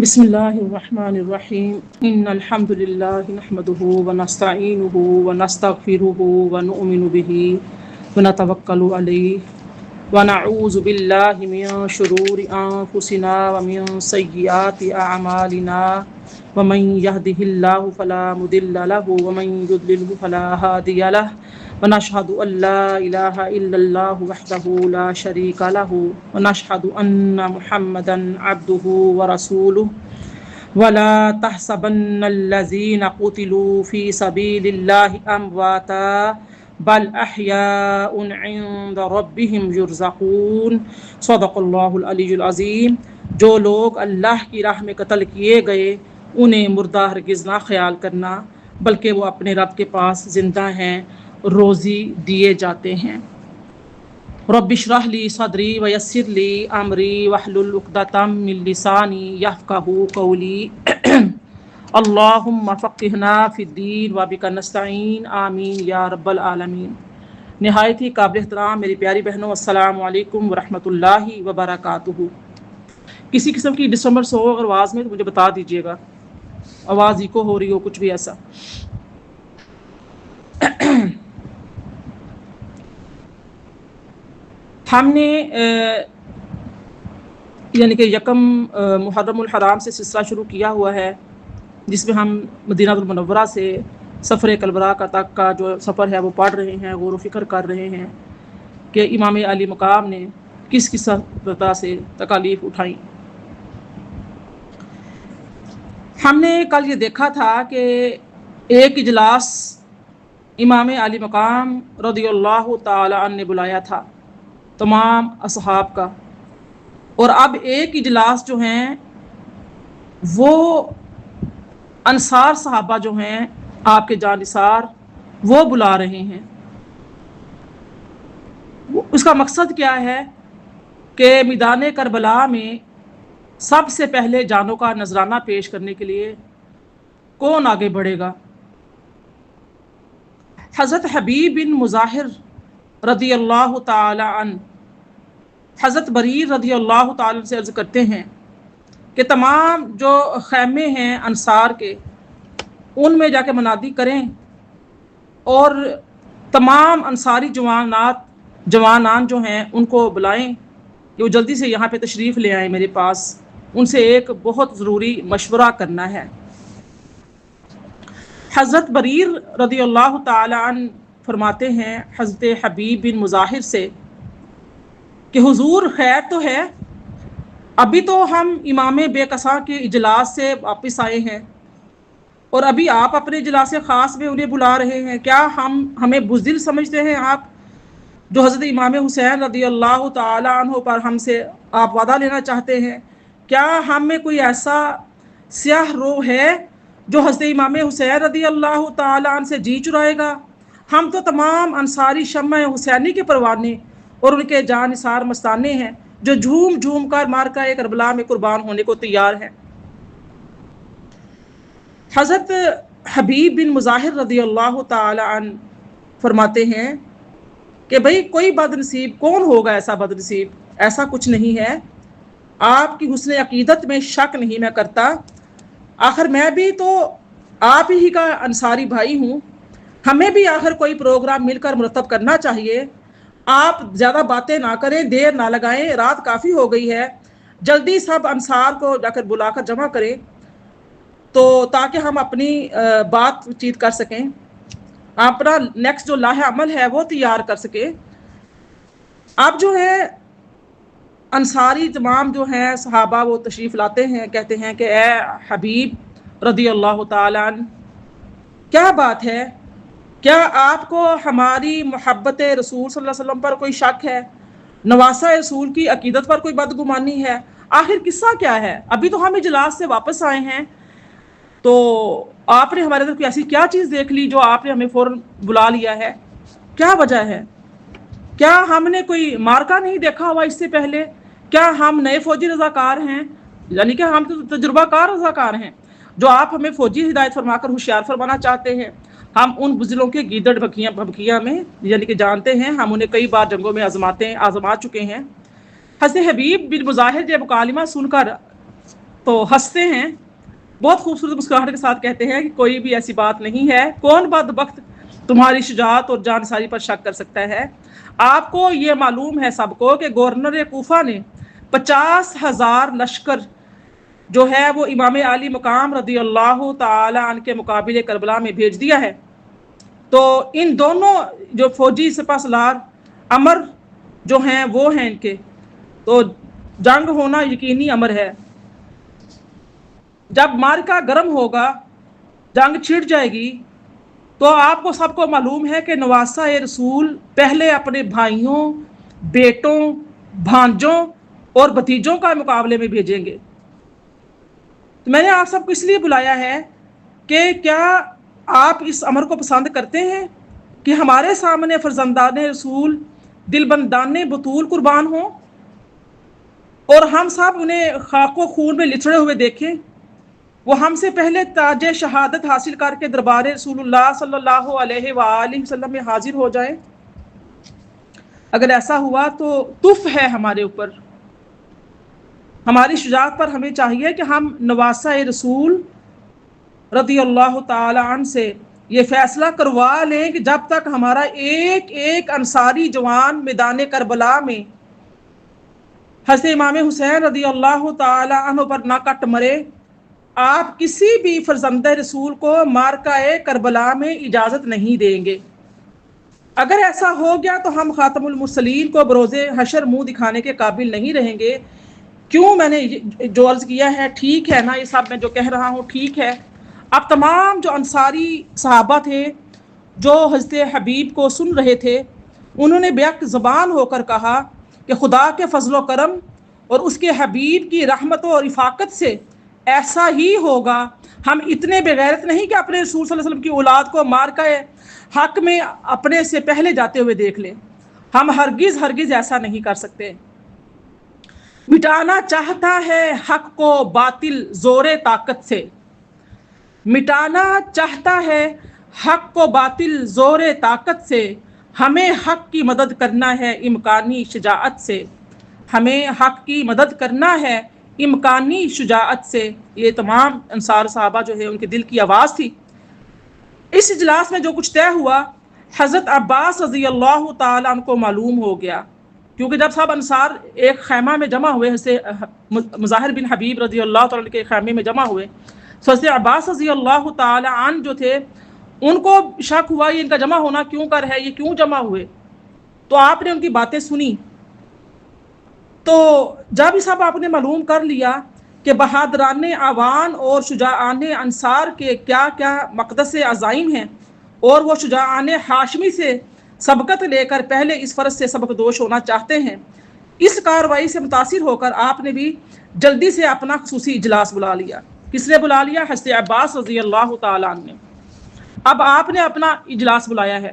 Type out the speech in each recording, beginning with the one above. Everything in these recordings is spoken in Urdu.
بسم اللہ الرحمن الرحیم ان الحمد للہ نحمده ونستعینه ونستغفره ونؤمن به ونتوکل علیہ ونعوذ باللہ من شرور انفسنا ومن سیئات اعمالنا ومن يهده الله فلا مضل له ومن يضلل فلا هادي له ونشهد ان لا اله الا الله وحده لا شريك له ونشهد ان محمدا عبده ورسوله ولا تحسبن الذين قتلوا في سبيل الله امواتا بل احياء عند ربهم يرزقون صدق اللہ العلی العظیم۔ جو لوگ اللہ کی راہ میں قتل کیے گئے انہیں مردہ ہرگز نہ خیال کرنا، بلکہ وہ اپنے رب کے پاس زندہ ہیں، روزی دیے جاتے ہیں۔ رب اشرح لی صدری ویسر لی امری واحلل عقدۃ من لسانی یفقہوا قولی اللہم فقہنا فی الدین وبک نستعین آمین یا رب العالمین۔ نہایت ہی قابل احترام میری پیاری بہنوں، السلام علیکم ورحمۃ اللہ وبرکاتہ۔ کسی قسم کی ڈسٹربنس ہو اگر آواز میں تو مجھے بتا دیجیے گا، آواز ایکو ہو رہی ہو، کچھ بھی ایسا۔ ہم نے یعنی کہ یکم محرم الحرام سے سلسلہ شروع کیا ہوا ہے، جس میں ہم مدینہ المنورہ سے سفر کلبرا کا تک کا جو سفر ہے وہ پڑھ رہے ہیں، غور و فکر کر رہے ہیں کہ امام علی مقام نے کس کس طرح سے تکالیف اٹھائیں۔ ہم نے کل یہ دیکھا تھا کہ ایک اجلاس امام علی مقام رضی اللہ تعالی عنہ نے بلایا تھا تمام اصحاب کا، اور اب ایک اجلاس جو ہیں وہ انصار صحابہ جو ہیں آپ کے جانثار وہ بلا رہے ہیں۔ اس کا مقصد کیا ہے کہ میدان کربلا میں سب سے پہلے جانوں کا نذرانہ پیش کرنے کے لیے کون آگے بڑھے گا۔ حضرت حبیب بن مظاہر رضی اللہ تعالی عنہ حضرت بریر رضی اللہ تعالی عنہ سے عرض کرتے ہیں کہ تمام جو خیمے ہیں انصار کے ان میں جا کے منادی کریں اور تمام انصاری جوانان جو ہیں ان کو بلائیں کہ وہ جلدی سے یہاں پہ تشریف لے آئیں میرے پاس، ان سے ایک بہت ضروری مشورہ کرنا ہے۔ حضرت بریر رضی اللہ تعالی عنہ فرماتے ہیں حضرت حبیب بن مظاہر سے کہ حضور خیر تو ہے، ابھی تو ہم امام بے قصاں کے اجلاس سے واپس آئے ہیں اور ابھی آپ اپنے اجلاس خاص میں انہیں بلا رہے ہیں، کیا ہمیں بزدل سمجھتے ہیں آپ جو حضرت امام حسین رضی اللہ تعالی عنہ پر ہم سے آپ وعدہ لینا چاہتے ہیں؟ کیا ہم میں کوئی ایسا سیاہ روح ہے جو حضرت امام حسین رضی اللہ تعالی عنہ سے جی چرائے گا؟ ہم تو تمام انصاری شمع حسینی کے پروانے اور ان کے جانثار مستانے ہیں جو جھوم جھوم کر مارکہ کربلا میں قربان ہونے کو تیار ہیں۔ حضرت حبیب بن مظاہر رضی اللہ تعالی عنہ فرماتے ہیں کہ بھئی کوئی بد نصیب کون ہوگا، ایسا بد نصیب ایسا کچھ نہیں ہے، آپ کی حسن عقیدت میں شک نہیں میں کرتا، آخر میں بھی تو آپ ہی کا انصاری بھائی ہوں، ہمیں بھی آخر کوئی پروگرام مل کر مرتب کرنا چاہیے، آپ زیادہ باتیں نہ کریں، دیر نہ لگائیں، رات کافی ہو گئی ہے، جلدی سب انصار کو جا کر بلا کر جمع کریں تو تاکہ ہم اپنی بات چیت کر سکیں، اپنا نیکسٹ جو لاہ عمل ہے وہ تیار کر سکیں۔ اب جو ہے انصاری تمام جو ہیں صحابہ وہ تشریف لاتے ہیں، کہتے ہیں کہ اے حبیب رضی اللہ تعالی عنہ، کیا بات ہے، کیا آپ کو ہماری محبت رسول صلی اللہ علیہ وسلم پر کوئی شک ہے، نواسہ رسول کی عقیدت پر کوئی بدگمانی ہے؟ آخر قصہ کیا ہے؟ ابھی تو ہم اجلاس سے واپس آئے ہیں تو آپ نے ہمارے اندر کوئی ایسی کیا چیز دیکھ لی جو آپ نے ہمیں فوراً بلا لیا ہے؟ کیا وجہ ہے؟ کیا ہم نے کوئی مارکا نہیں دیکھا ہوا اس سے پہلے؟ کیا ہم نئے فوجی رضاکار ہیں؟ یعنی کہ ہم تو تجربہ کار رضاکار ہیں جو آپ ہمیں فوجی ہدایت فرما کر ہوشیار فرمانا چاہتے ہیں۔ ہم ان بزدلوں کے گیدڑ بھبکیاں میں یعنی کہ جانتے ہیں، ہم انہیں کئی بار جنگوں میں آزما چکے ہیں۔ حضرت حبیب بن مظاہر یہ مکالمہ سن کر تو ہنستے ہیں، بہت خوبصورت مسکراہٹ کے ساتھ کہتے ہیں کہ کوئی بھی ایسی بات نہیں ہے، کون بدبخت تمہاری شجاعت اور جانساری پر شک کر سکتا ہے؟ آپ کو یہ معلوم ہے سب کو کہ گورنر کوفہ نے 50,000 لشکر جو ہے وہ امام علی مقام رضی اللہ تعالی عنہ کے مقابلے کربلا میں بھیج دیا ہے۔ تو ان دونوں جو فوجی سپہ سالار امر جو ہیں وہ ہیں ان کے، تو جنگ ہونا یقینی امر ہے۔ جب معرکہ گرم ہوگا، جنگ چھڑ جائے گی، تو آپ کو سب کو معلوم ہے کہ نواسہ رسول پہلے اپنے بھائیوں، بیٹوں، بھانجوں اور بھتیجوں کا مقابلے میں بھیجیں گے۔ تو میں نے آپ سب کو اس لیے بلایا ہے کہ کیا آپ اس امر کو پسند کرتے ہیں کہ ہمارے سامنے فرزندان رسول دلبندان بطول قربان ہوں اور ہم سب انہیں خاک و خون میں لتڑے ہوئے دیکھیں، وہ ہم سے پہلے تاج شہادت حاصل کر کے دربار رسول اللہ صلی اللہ علیہ وآلہ وسلم میں حاضر ہو جائیں؟ اگر ایسا ہوا تو تف ہے ہمارے اوپر، ہماری شجاعت پر۔ ہمیں چاہیے کہ ہم نواسہ رسول رضی اللہ تعالی عنہ سے یہ فیصلہ کروا لیں کہ جب تک ہمارا ایک ایک انصاری جوان میدان کربلا میں حضرت امام حسین رضی اللہ تعالی عنہ پر نہ کٹ مرے، آپ کسی بھی فرزند رسول کو معرکہ کربلا میں اجازت نہیں دیں گے۔ اگر ایسا ہو گیا تو ہم خاتم المرسلین کو بروز حشر منہ دکھانے کے قابل نہیں رہیں گے۔ کیوں میں نے جو عرض کیا ہے ٹھیک ہے نا، یہ سب میں جو کہہ رہا ہوں ٹھیک ہے؟ اب تمام جو انصاری صحابہ تھے جو حضرت حبیب کو سن رہے تھے، انہوں نے بیک زبان ہو کر کہا کہ خدا کے فضل و کرم اور اس کے حبیب کی رحمت و رفاقت سے ایسا ہی ہوگا۔ ہم اتنے بغیرت نہیں کہ اپنے رسول صلی اللہ علیہ وسلم کی اولاد کو معرکہ حق میں اپنے سے پہلے جاتے ہوئے دیکھ لیں۔ ہم ہرگز ہرگز ایسا نہیں کر سکتے۔ مٹانا چاہتا ہے حق کو باطل زور طاقت سے، مٹانا چاہتا ہے حق کو باطل زور طاقت سے، ہمیں حق کی مدد کرنا ہے امکانی شجاعت سے، ہمیں حق کی مدد کرنا ہے امکانی شجاعت سے۔ یہ تمام انصار صحابہ جو ہے ان کے دل کی آواز تھی۔ اس اجلاس میں جو کچھ طے ہوا، حضرت عباس رضی اللہ تعالیٰ عنہ کو معلوم ہو گیا، کیونکہ جب سب انصار ایک خیمہ میں جمع ہوئے، حضرت مظاہر بن حبیب رضی اللہ تعالیٰ عنہ کے خیمے میں جمع ہوئے، تو حضرت عباس رضی اللہ تعالیٰ عنہ جو تھے ان کو شک ہوا یہ ان کا جمع ہونا کیوں کر ہے، یہ کیوں جمع ہوئے؟ تو آپ نے ان کی باتیں سنی۔ تو جب یہ سب آپ نے معلوم کر لیا کہ بہادران اعوان اور شجاعان انصار کے کیا کیا مقدس عزائم ہیں، اور وہ شجاعان ہاشمی سے سبقت لے کر پہلے اس فرض سے سبق دوش ہونا چاہتے ہیں، اس کارروائی سے متاثر ہو کر آپ نے بھی جلدی سے اپنا خصوصی اجلاس بلا لیا۔ کس نے بلا لیا؟ حضرت عباس رضی اللہ تعالیٰ عنہ نے۔ اب آپ نے اپنا اجلاس بلایا ہے۔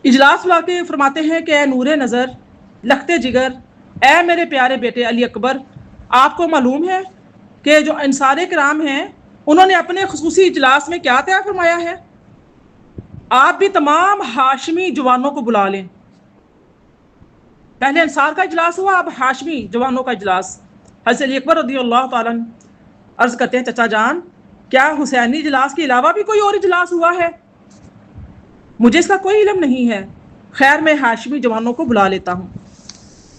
اجلاس بلا کے فرماتے ہیں کہ اے نور نظر، لخت جگر، اے میرے پیارے بیٹے علی اکبر، آپ کو معلوم ہے کہ جو انصار کرام ہیں انہوں نے اپنے خصوصی اجلاس میں کیا طے فرمایا ہے؟ آپ بھی تمام ہاشمی جوانوں کو بلا لیں۔ پہلے انصار کا اجلاس ہوا، اب ہاشمی جوانوں کا اجلاس۔ حضرت علی اکبر رضی اللہ تعالیٰ عنہ عرض کرتے ہیں چچا جان، کیا حسینی اجلاس کے علاوہ بھی کوئی اور اجلاس ہوا ہے؟ مجھے اس کا کوئی علم نہیں ہے، خیر میں ہاشمی جوانوں کو بلا لیتا ہوں۔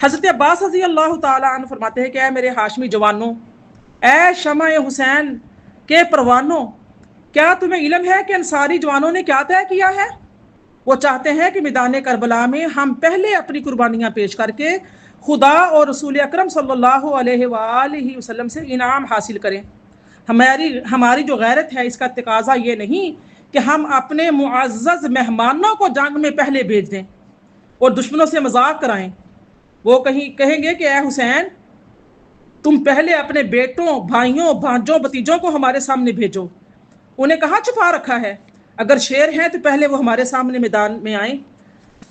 حضرت عباس رضی اللہ تعالیٰ عنہ فرماتے ہیں کہ اے میرے ہاشمی جوانوں، اے شمع حسین کے پروانوں، کیا تمہیں علم ہے کہ انصاری جوانوں نے کیا طے کیا ہے؟ وہ چاہتے ہیں کہ میدان کربلا میں ہم پہلے اپنی قربانیاں پیش کر کے خدا اور رسول اکرم صلی اللہ علیہ وآلہ وسلم سے انعام حاصل کریں۔ ہماری جو غیرت ہے اس کا تقاضا یہ نہیں کہ ہم اپنے معزز مہمانوں کو جنگ میں پہلے بھیج دیں اور دشمنوں سے مذاق کرائیں۔ وہ کہیں گے کہ اے حسین، تم پہلے اپنے بیٹوں، بھائیوں، بھانجوں، بھتیجوں کو ہمارے سامنے بھیجو۔ انہیں کہاں چھپا رکھا ہے؟ اگر شیر ہیں تو پہلے وہ ہمارے سامنے میدان میں آئیں۔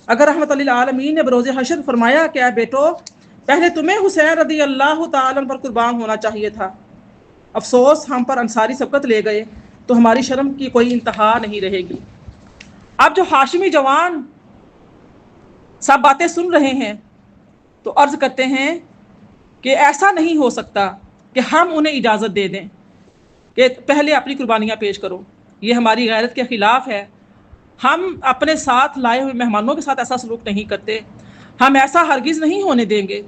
اگر رحمت للعالمین نے بروز حشر فرمایا کہ اے بیٹو، پہلے تمہیں حسین رضی اللہ تعالیٰ پر قربان ہونا چاہیے تھا، افسوس ہم پر انصاری سبقت لے گئے، تو ہماری شرم کی کوئی انتہا نہیں رہے گی۔ اب جو ہاشمی جوان سب باتیں سن رہے ہیں تو عرض کرتے ہیں کہ ایسا نہیں ہو سکتا کہ ہم انہیں اجازت دے دیں کہ پہلے اپنی قربانیاں پیش کرو، یہ ہماری غیرت کے خلاف ہے۔ ہم اپنے ساتھ لائے ہوئے مہمانوں کے ساتھ ایسا سلوک نہیں کرتے، ہم ایسا ہرگز نہیں ہونے دیں گے۔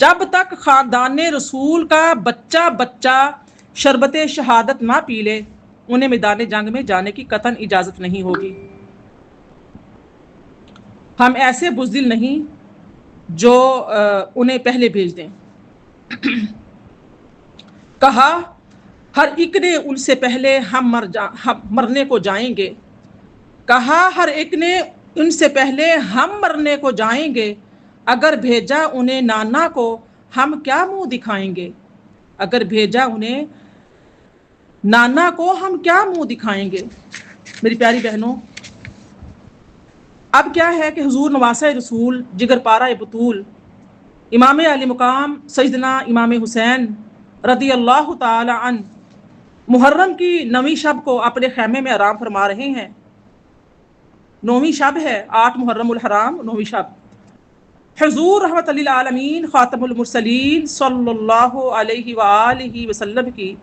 جب تک خاندان رسول کا بچہ شربت شہادت نہ پی لے، انہیں میدان جنگ میں جانے کی قطعاً اجازت نہیں ہوگی۔ ہم ایسے بزدل نہیں جو انہیں پہلے بھیج دیں۔ کہا ہر ایک نے ان سے پہلے ہم مرنے کو جائیں گے، کہا ہر ایک نے ان سے پہلے ہم مرنے کو جائیں گے، اگر بھیجا انہیں نانا کو ہم کیا منہ دکھائیں گے، اگر بھیجا انہیں نانا کو ہم کیا منہ دکھائیں گے۔ میری پیاری بہنوں، اب کیا ہے کہ حضور نواسہ رسول، جگر پارہ بطول، امام علی مقام سیدنا امام حسین رضی اللہ تعالی عنہ محرم کی 9ویں شب کو اپنے خیمے میں آرام فرما رہے ہیں۔ 9ویں شب ہے، 8 محرم الحرام، 9ویں شب۔ حضور رحمت للعالمین خاتم المرسلین صلی اللہ علیہ وآلہ وسلم کی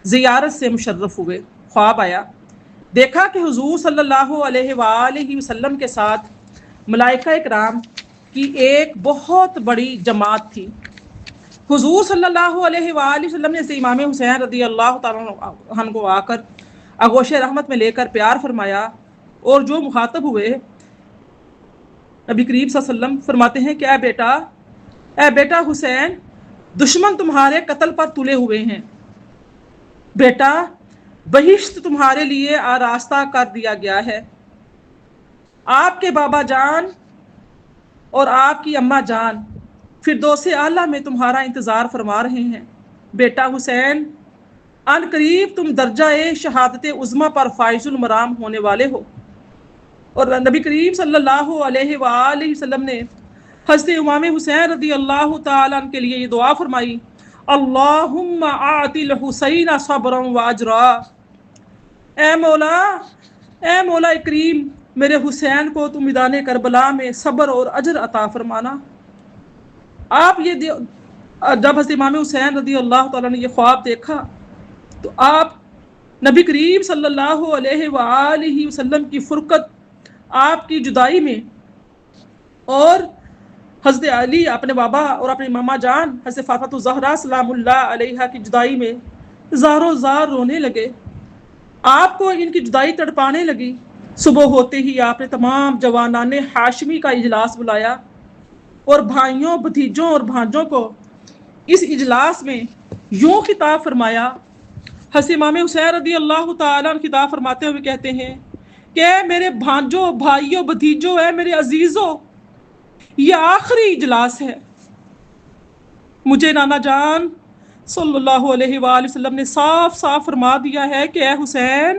زیارت سے مشرف ہوئے۔ خواب آیا، دیکھا کہ حضور صلی اللہ علیہ وآلہ وسلم کے ساتھ ملائکہ اکرام کی ایک بہت بڑی جماعت تھی۔ حضور صلی اللہ علیہ وآلہ وسلم نے امام حسین رضی اللہ تعالیٰ عنہ کو آ کر آغوش رحمت میں لے کر پیار فرمایا، اور جو مخاطب ہوئے نبی کریم صلی اللہ علیہ وسلم فرماتے ہیں کہ اے بیٹا حسین، دشمن تمہارے قتل پر تلے ہوئے ہیں، بیٹا بہشت تمہارے لیے آراستہ کر دیا گیا ہے، آپ کے بابا جان اور آپ کی اماں جان فردوس اعلیٰ میں تمہارا انتظار فرما رہے ہیں۔ بیٹا حسین، ان قریب تم درجہ شہادت عظمیٰ پر فائز المرام ہونے والے ہو۔ اور نبی کریم صلی اللہ علیہ وآلہ وسلم نے حضرت امام حسین رضی اللہ تعالیٰ عنہ کے لیے یہ دعا فرمائی، اللہم اعط الحسین صبرا و اجرا۔ اے مولا کریم، میرے حسین کو تم میدان کربلا میں صبر اور اجر عطا فرمانا۔ آپ یہ جب حضرت امام حسین رضی اللہ تعالیٰ نے یہ خواب دیکھا تو آپ نبی کریم صلی اللہ علیہ وآلہ وسلم کی فرقت، آپ کی جدائی میں، اور حضرت علی اپنے بابا اور اپنی ماما جان حضرت فاطمہ الزہرا سلام اللہ علیہا کی جدائی میں زاروں زار رونے لگے۔ آپ کو ان کی جدائی تڑپانے لگی۔ صبح ہوتے ہی آپ نے تمام جوانان ہاشمی کا اجلاس بلایا اور بھائیوں، بھتیجوں اور بھانجوں کو اس اجلاس میں یوں خطاب فرمایا۔ حضرت امام حسین رضی اللہ تعالیٰ عنہ خطاب فرماتے ہوئے کہتے ہیں کہ میرے بھانجوں، بھائیوں، بھتیجوں، اے میرے عزیزوں، یہ آخری اجلاس ہے۔ مجھے نانا جان صلی اللہ علیہ وآلہ وسلم نے صاف صاف فرما دیا ہے کہ اے حسین،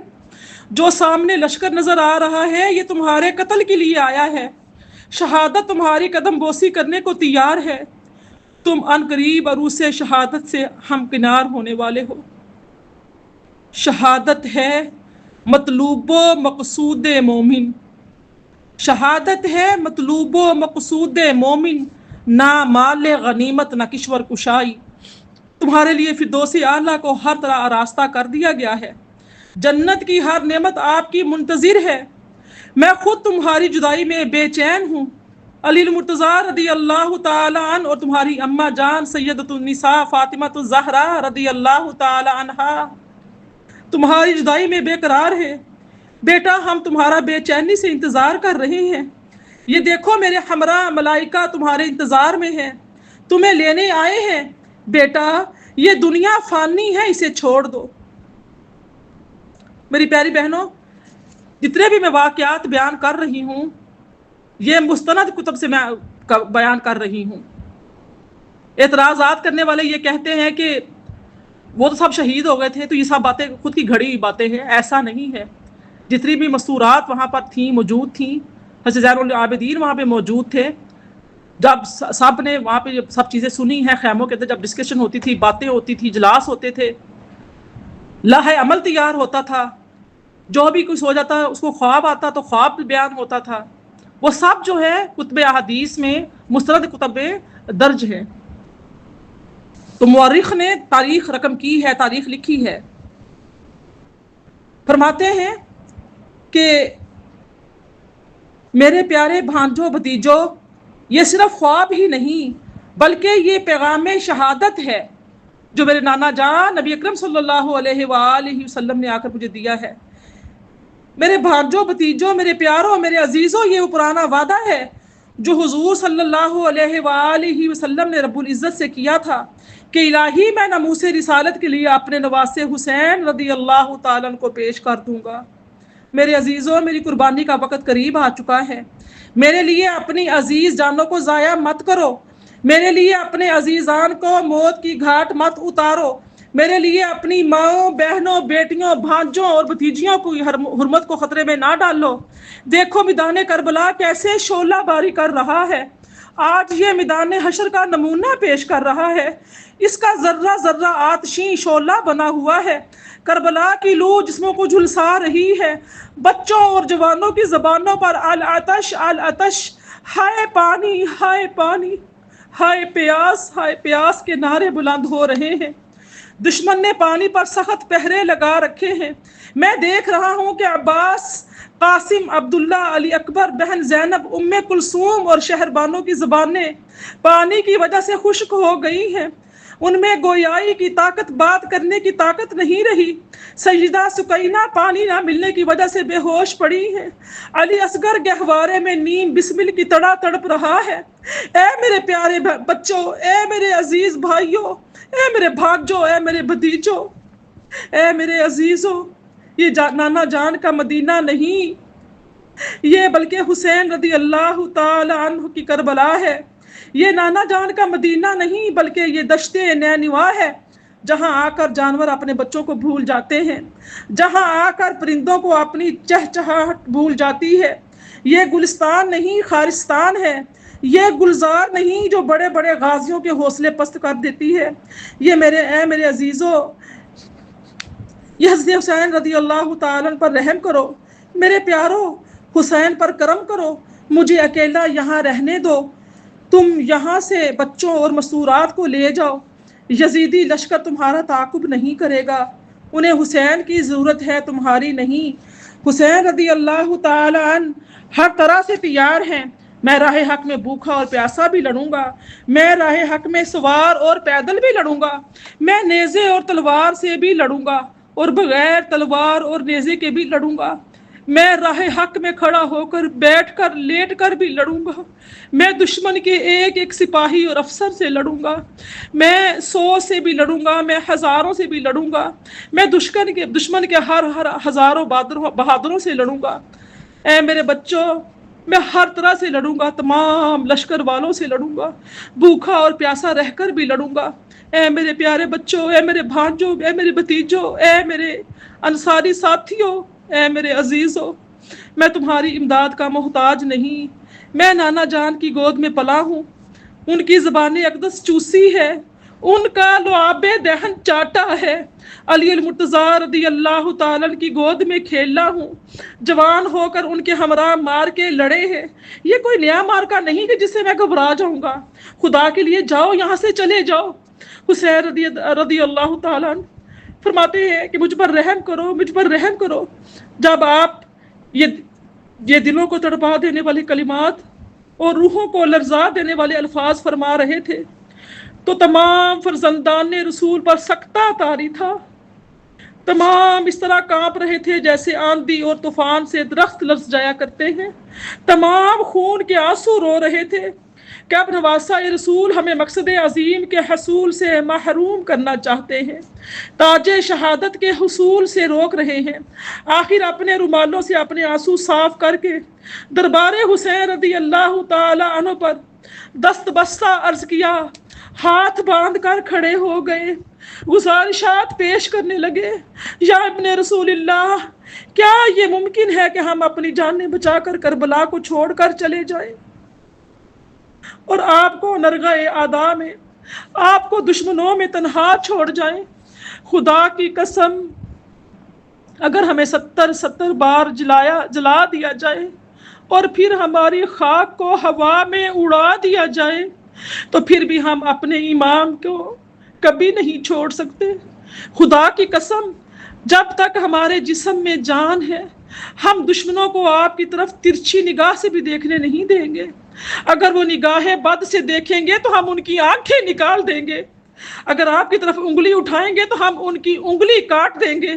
جو سامنے لشکر نظر آ رہا ہے یہ تمہارے قتل کے لیے آیا ہے، شہادت تمہاری قدم بوسی کرنے کو تیار ہے، تم ان قریب عروس شہادت سے ہمکنار ہونے والے ہو۔ شہادت ہے مطلوب و مقصود مومن، شہادت ہے مطلوب و مقصود مومن، نہ مال غنیمت نہ کشور کشائی۔ تمہارے لیے فردوس اعلیٰ کو ہر طرح آراستہ کر دیا گیا ہے، جنت کی ہر نعمت آپ کی منتظر ہے۔ میں خود تمہاری جدائی میں بے چین ہوں۔ علی المرتضیٰ رضی اللہ تعالی عنہ اور تمہاری اماں جان سیدۃ النساء فاطمہ الزہرا رضی اللہ تعالی عنہا تمہاری جدائی میں بے قرار ہے۔ بیٹا، ہم تمہارا بے چینی سے انتظار کر رہے ہیں۔ یہ دیکھو میرے ہمراہ ملائکہ تمہارے انتظار میں ہیں، تمہیں لینے آئے ہیں۔ بیٹا، یہ دنیا فانی ہے، اسے چھوڑ دو۔ میری پیاری بہنوں، جتنے بھی میں واقعات بیان کر رہی ہوں یہ مستند کتب سے میں بیان کر رہی ہوں۔ اعتراضات کرنے والے یہ کہتے ہیں کہ وہ تو سب شہید ہو گئے تھے، تو یہ سب باتیں خود کی گھڑی ہوئی باتیں ہیں۔ ایسا نہیں ہے۔ جتنی بھی مستورات وہاں پر تھیں، موجود تھیں، حضرت زین العابدین وہاں پہ موجود تھے۔ جب سب نے وہاں پہ سب چیزیں سنی ہیں، خیموں کے اندر جب ڈسکشن ہوتی تھی، باتیں ہوتی تھی، اجلاس ہوتے تھے، لوح عمل تیار ہوتا تھا، جو بھی کچھ ہو جاتا اس کو خواب آتا تو خواب بیان ہوتا تھا، وہ سب جو ہے کتب احادیث میں، مستند کتب میں درج ہے۔ تو مورخ نے تاریخ رقم کی ہے، تاریخ لکھی ہے، فرماتے ہیں کہ میرے پیارے بھانجوں بھتیجوں، یہ صرف خواب ہی نہیں بلکہ یہ پیغام شہادت ہے جو میرے نانا جان نبی اکرم صلی اللہ علیہ وآلہ وسلم نے آ کر مجھے دیا ہے۔ میرے بھانجوں بھتیجوں، میرے پیاروں، میرے عزیزوں، یہ وہ پرانا وعدہ ہے جو حضور صلی اللہ علیہ وآلہ وسلم نے رب العزت سے کیا تھا کہ الہی میں ناموس رسالت کے لیے اپنے نواسے حسین رضی اللہ تعالیٰ عنہ کو پیش کر دوں گا۔ میرے عزیزوں، میری قربانی کا وقت قریب آ چکا ہے۔ میرے لیے اپنی عزیز جانوں کو ضائع مت کرو، میرے لیے اپنے عزیزان کو موت کی گھاٹ مت اتارو، میرے لیے اپنی ماؤں، بہنوں، بیٹیوں، بھانجوں اور بھتیجیوں کی حرمت کو خطرے میں نہ ڈالو۔ دیکھو میدان کربلا کیسے شعلہ باری کر رہا ہے، آج یہ میدان حشر کا نمونہ پیش کر رہا ہے۔ اس کا ذرہ ذرہ آتشیں شعلہ بنا ہوا ہے، کربلا کی لو جسموں کو جھلسا رہی ہے۔ بچوں اور جوانوں کی زبانوں پر العطش العطش، ہائے پانی ہائے پانی، ہائے پیاس ہائے پیاس کے نعرے بلند ہو رہے ہیں۔ دشمن نے پانی پر سخت پہرے لگا رکھے ہیں۔ میں دیکھ رہا ہوں کہ عباس، قاسم، عبداللہ، علی اکبر، بہن زینب، ام کلثوم اور شہربانوں کی زبانیں پانی کی وجہ سے خشک ہو گئی ہیں۔ ان میں گویائی کی طاقت، بات کرنے کی طاقت نہیں رہی۔ سیدہ سکینہ پانی نہ ملنے کی وجہ سے بے ہوش پڑی ہیں۔ علی اصغر گہوارے میں نیم بسمل کی طرح تڑپ رہا ہے۔ اے میرے پیارے بچوں، اے میرے عزیز بھائیوں، اے میرے بھانجوں، اے میرے بھتیجوں، اے میرے عزیزوں، یہ نانا جان کا مدینہ نہیں یہ بلکہ حسین رضی اللہ تعالی عنہ کی کربلا ہے۔ یہ نانا جان کا مدینہ نہیں بلکہ یہ دشت نینوا ہے، جہاں آ کر جانور اپنے بچوں کو بھول جاتے ہیں، جہاں آ کر پرندوں کو اپنی چہچہاہٹ بھول جاتی ہے۔ یہ گلستان نہیں خارستان ہے، یہ گلزار نہیں جو بڑے بڑے غازیوں کے حوصلے پست کر دیتی ہے۔ یہ میرے عزیزوں، یہ حضرت حسین رضی اللہ تعالیٰ عنہ پر رحم کرو، میرے پیاروں، حسین پر کرم کرو، مجھے اکیلا یہاں رہنے دو، تم یہاں سے بچوں اور مستورات کو لے جاؤ، یزیدی لشکر تمہارا تعاقب نہیں کرے گا، انہیں حسین کی ضرورت ہے، تمہاری نہیں۔ حسین رضی اللہ تعالی عنہ ہر طرح سے تیار ہیں۔ میں راہ حق میں بھوکا اور پیاسا بھی لڑوں گا، میں راہ حق میں سوار اور پیدل بھی لڑوں گا، میں نیزے اور تلوار سے بھی لڑوں گا اور بغیر تلوار اور نیزے کے بھی لڑوں گا، میں راہ حق میں کھڑا ہو کر، بیٹھ کر، لیٹ کر بھی لڑوں گا، میں دشمن کے ایک ایک سپاہی اور افسر سے لڑوں گا، میں 100 سے بھی لڑوں گا، میں ہزاروں سے بھی لڑوں گا، میں دشمن کے ہر ہزاروں بہادروں سے لڑوں گا۔ اے میرے بچوں، میں ہر طرح سے لڑوں گا، تمام لشکر والوں سے لڑوں گا، بھوکا اور پیاسا رہ کر بھی لڑوں گا۔ اے میرے پیارے بچوں، اے میرے بھانجوں، اے میرے بھتیجوں، اے میرے انصاری ساتھیوں، اے میرے عزیزوں، میں تمہاری امداد کا محتاج نہیں، میں نانا جان کی گود میں پلا ہوں، ان کی زبان اقدس چوسی ہے، ان کا لعاب دہن چاٹا ہے، علی المرتضیٰ رضی اللہ تعالیٰ کی گود میں کھیلا ہوں، جوان ہو کر ان کے ہمراہ مار کے لڑے ہیں۔ یہ کوئی نیا مارکا نہیں کہ جس سے میں گھبرا جاؤں گا، خدا کے لیے جاؤ، یہاں سے چلے جاؤ۔ حسین رضی اللہ تعالیٰ عنہ فرماتے ہیں کہ مجھ پر رحم کرو، مجھ پر رحم کرو۔ جب آپ یہ دلوں کو تڑپا دینے والے کلمات اور روحوں کو لرزا دینے والے الفاظ فرما رہے تھے تو تمام فرزندان رسول پر سکتہ طاری تھا، تمام اس طرح کانپ رہے تھے جیسے آندھی اور طوفان سے درخت لرز جایا کرتے ہیں، تمام خون کے آنسو رو رہے تھے کہ اب نواسہ رسول ہمیں مقصد عظیم کے حصول سے محروم کرنا چاہتے ہیں، تاج شہادت کے حصول سے روک رہے ہیں۔ آخر اپنے رومالوں سے اپنے آنسو صاف کر کے دربار حسین رضی اللہ تعالی عنہ پر دست بستہ عرض کیا، ہاتھ باندھ کر کھڑے ہو گئے، گزارشات پیش کرنے لگے، یا ابن رسول اللہ، کیا یہ ممکن ہے کہ ہم اپنی جانیں بچا کر کربلا کو چھوڑ کر چلے جائیں اور آپ کو نرغہ اعداء میں، آپ کو دشمنوں میں تنہا چھوڑ جائیں؟ خدا کی قسم، اگر ہمیں 70 بار جلا دیا جائے اور پھر ہماری خاک کو ہوا میں اڑا دیا جائے تو پھر بھی ہم اپنے امام کو کبھی نہیں چھوڑ سکتے۔ خدا کی قسم، جب تک ہمارے جسم میں جان ہے ہم دشمنوں کو آپ کی طرف ترچھی نگاہ سے بھی دیکھنے نہیں دیں گے۔ اگر وہ نگاہ بد سے دیکھیں گے تو ہم ان کی آنکھیں نکال دیں گے۔ اگر آپ کی طرف انگلی اٹھائیں گے تو ہم ان کی انگلی کاٹ دیں گے۔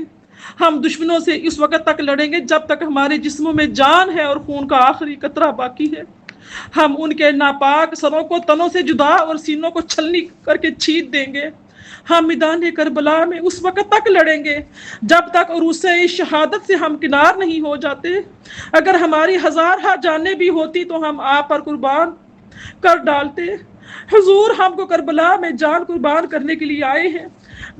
ہم دشمنوں سے اس وقت تک لڑیں گے جب تک ہمارے جسموں میں جان ہے اور خون کا آخری قطرہ باقی ہے۔ ہم ان کے ناپاک سروں کو تنوں سے جدا اور سینوں کو چھلنی کر کے چھید دیں گے۔ ہم میدان کربلا میں اس وقت تک لڑیں گے جب تک عروس شہادت سے ہم کنار نہیں ہو جاتے۔ اگر ہماری ہزارہ جانیں بھی ہوتی تو ہم آپ پر قربان کر ڈالتے۔ حضور، ہم کو کربلا میں جان قربان کرنے کے لیے آئے ہیں،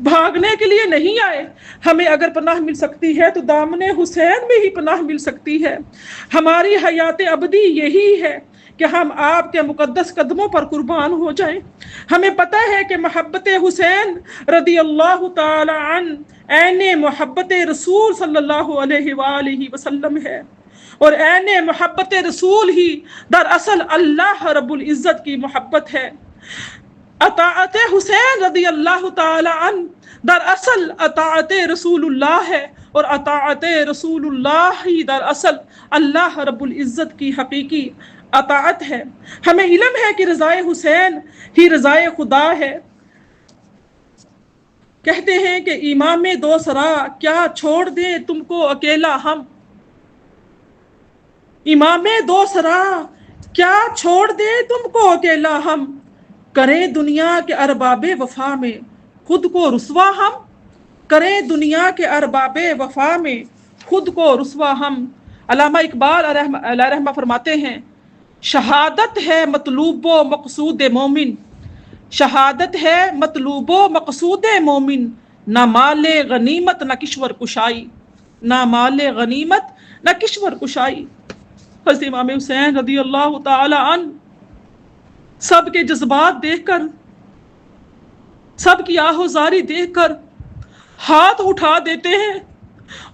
بھاگنے کے لیے نہیں آئے۔ ہمیں اگر پناہ مل سکتی ہے تو دامن حسین میں ہی پناہ مل سکتی ہے۔ ہماری حیات ابدی یہی ہے کہ ہم آپ کے مقدس قدموں پر قربان ہو جائیں۔ ہمیں پتہ ہے کہ محبت حسین رضی اللہ تعالی عنہ عین محبت رسول صلی اللہ علیہ وآلہ وسلم ہے، اور عین محبت رسول ہی دراصل اللہ رب العزت کی محبت ہے۔ اطاعت حسین رضی اللہ تعالی عنہ دراصل اطاعت رسول اللہ ہے، اور اطاعت رسول اللہ ہی دراصل اللہ رب العزت کی حقیقی اطاعت ہے۔ ہمیں علم ہے کہ رضائے حسین ہی رضائے خدا ہے۔ کہتے ہیں کہ امام دو سرا کیا چھوڑ دیں تم کو اکیلا ہم، امام دو سرا کیا چھوڑ دیں تم کو اکیلا ہم، کریں دنیا کے ارباب وفا میں خود کو رسوا ہم، کریں دنیا کے ارباب وفا میں خود کو رسوا ہم۔ علامہ اقبال علیہ رحمہ فرماتے ہیں، شہادت ہے مطلوب و مقصود مومن، شہادت ہے مطلوب و مقصود مومن، نہ مال غنیمت نہ کشور کشائی، نہ مال غنیمت نہ کشور کشائی۔ حضرت امام حسین رضی اللہ تعالی عنہ سب کے جذبات دیکھ کر، سب کی آہوزاری دیکھ کر ہاتھ اٹھا دیتے ہیں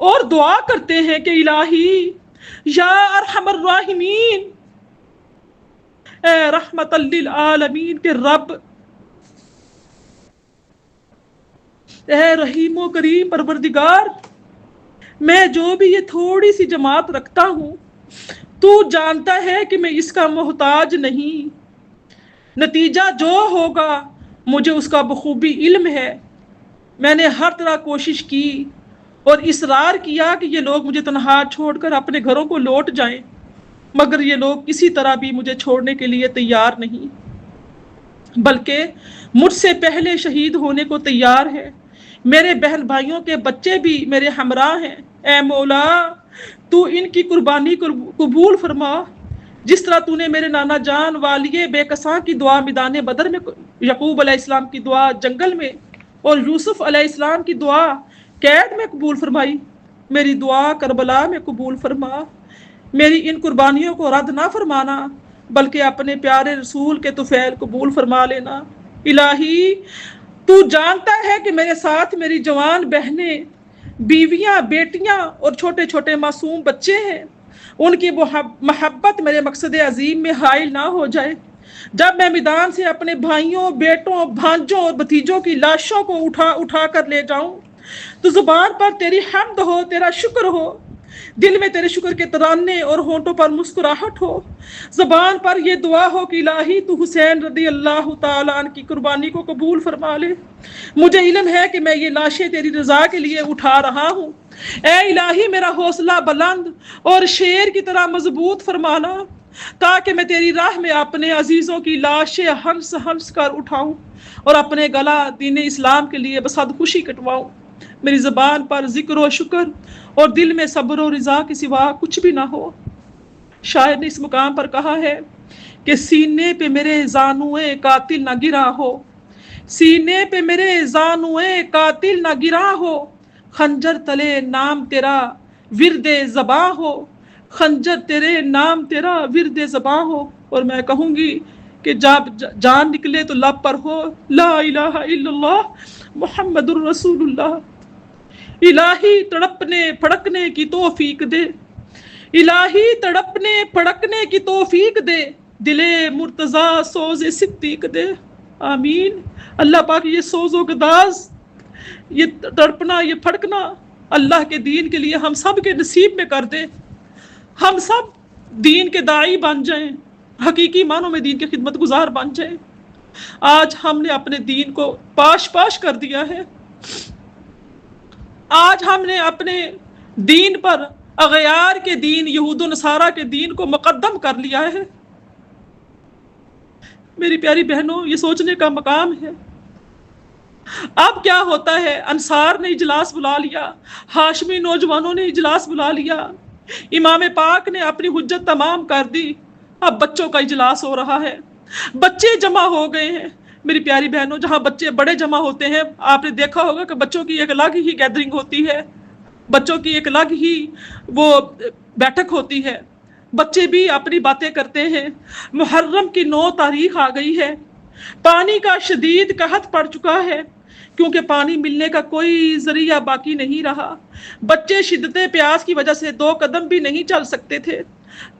اور دعا کرتے ہیں کہ الہی یا ارحم الراحمین، اے رحمت للعالمین کے رب، اے رحیم و کریم پروردگار، میں جو بھی یہ تھوڑی سی جماعت رکھتا ہوں تو جانتا ہے کہ میں اس کا محتاج نہیں، نتیجہ جو ہوگا مجھے اس کا بخوبی علم ہے۔ میں نے ہر طرح کوشش کی اور اصرار کیا کہ یہ لوگ مجھے تنہا چھوڑ کر اپنے گھروں کو لوٹ جائیں، مگر یہ لوگ کسی طرح بھی مجھے چھوڑنے کے لیے تیار نہیں، بلکہ مجھ سے پہلے شہید ہونے کو تیار ہے۔ میرے بہن بھائیوں کے بچے بھی میرے ہمراہ ہیں۔ اے مولا، تو ان کی قربانی کو قبول فرما، جس طرح تو نے میرے نانا جان والی بے کساں کی دعا میدان بدر میں، یعقوب علیہ السلام کی دعا جنگل میں، اور یوسف علیہ السلام کی دعا قید میں قبول فرمائی، میری دعا کربلا میں قبول فرما۔ میری ان قربانیوں کو رد نہ فرمانا، بلکہ اپنے پیارے رسول کے طفیل قبول فرما لینا۔ الہی، تو جانتا ہے کہ میرے ساتھ میری جوان بہنیں، بیویاں، بیٹیاں اور چھوٹے چھوٹے معصوم بچے ہیں، ان کی محبت میرے مقصد عظیم میں حائل نہ ہو جائے۔ جب میں میدان سے اپنے بھائیوں، بیٹوں، بھانجوں اور بھتیجوں کی لاشوں کو اٹھا کر لے جاؤں تو زبان پر تیری حمد ہو، تیرا شکر ہو، دل میں تیرے شکر کے ترانے اور ہونٹوں پر مسکراہٹ ہو، زبان پر یہ دعا ہو کہ الہی تو حسین رضی اللہ تعالیٰ عنہ کی قربانی کو قبول فرما لے۔ مجھے علم ہے کہ میں یہ لاشیں تیری رضا کے لیے اٹھا رہا ہوں۔ اے الہی، میرا حوصلہ بلند اور شیر کی طرح مضبوط فرمانا، تاکہ میں تیری راہ میں اپنے عزیزوں کی لاشیں ہنس ہنس کر اٹھاؤں اور اپنے گلا دین اسلام کے لیے بصد خوشی کٹواؤں۔ میری زبان پر ذکر و شکر اور دل میں صبر و رضا کے سوا کچھ بھی نہ ہو۔ شاعر نے اس مقام پر کہا ہے کہ سینے پہ میرے زانوئے قاتل نہ گرا ہو، سینے پہ میرے زانوئے قاتل نہ گرا ہو، خنجر تلے نام تیرا ورد زباں ہو، خنجر تیرے نام تیرا ورد زباں ہو۔ اور میں کہوں گی کہ جب جان نکلے تو لب پر ہو لا الہ الا اللہ محمد الرسول اللہ۔ الہی تڑپنے پھڑکنے کی توفیق دے، الہی تڑپنے پھڑکنے کی توفیق دے، دل مرتضیٰ سوز صدیق دے۔ آمین۔ اللہ پاک یہ سوز و گداز، یہ تڑپنا، یہ پھڑکنا اللہ کے دین کے لیے ہم سب کے نصیب میں کر دے، ہم سب دین کے داعی بن جائیں، حقیقی معنوں میں دین کے خدمت گزار بن جائیں۔ آج ہم نے اپنے دین کو پاش پاش کر دیا ہے، آج ہم نے اپنے دین پر اغیار کے دین، یہود و نصارہ کے دین کو مقدم کر لیا ہے۔ میری پیاری بہنوں، یہ سوچنے کا مقام ہے۔ اب کیا ہوتا ہے، انصار نے اجلاس بلا لیا، ہاشمی نوجوانوں نے اجلاس بلا لیا، امام پاک نے اپنی حجت تمام کر دی، اب بچوں کا اجلاس ہو رہا ہے، بچے جمع ہو گئے ہیں۔ میری پیاری بہنوں، جہاں بچے بڑے جمع ہوتے ہیں، آپ نے دیکھا ہوگا کہ بچوں کی ایک الگ ہی گیدرنگ ہوتی ہے، بچوں کی ایک الگ ہی وہ بیٹھک ہوتی ہے، بچے بھی اپنی باتیں کرتے ہیں۔ محرم کی 9 تاریخ آ گئی ہے، پانی کا شدید قحط پڑ چکا ہے، کیونکہ پانی ملنے کا کوئی ذریعہ باقی نہیں رہا۔ بچے شدت پیاس کی وجہ سے 2 قدم بھی نہیں چل سکتے تھے،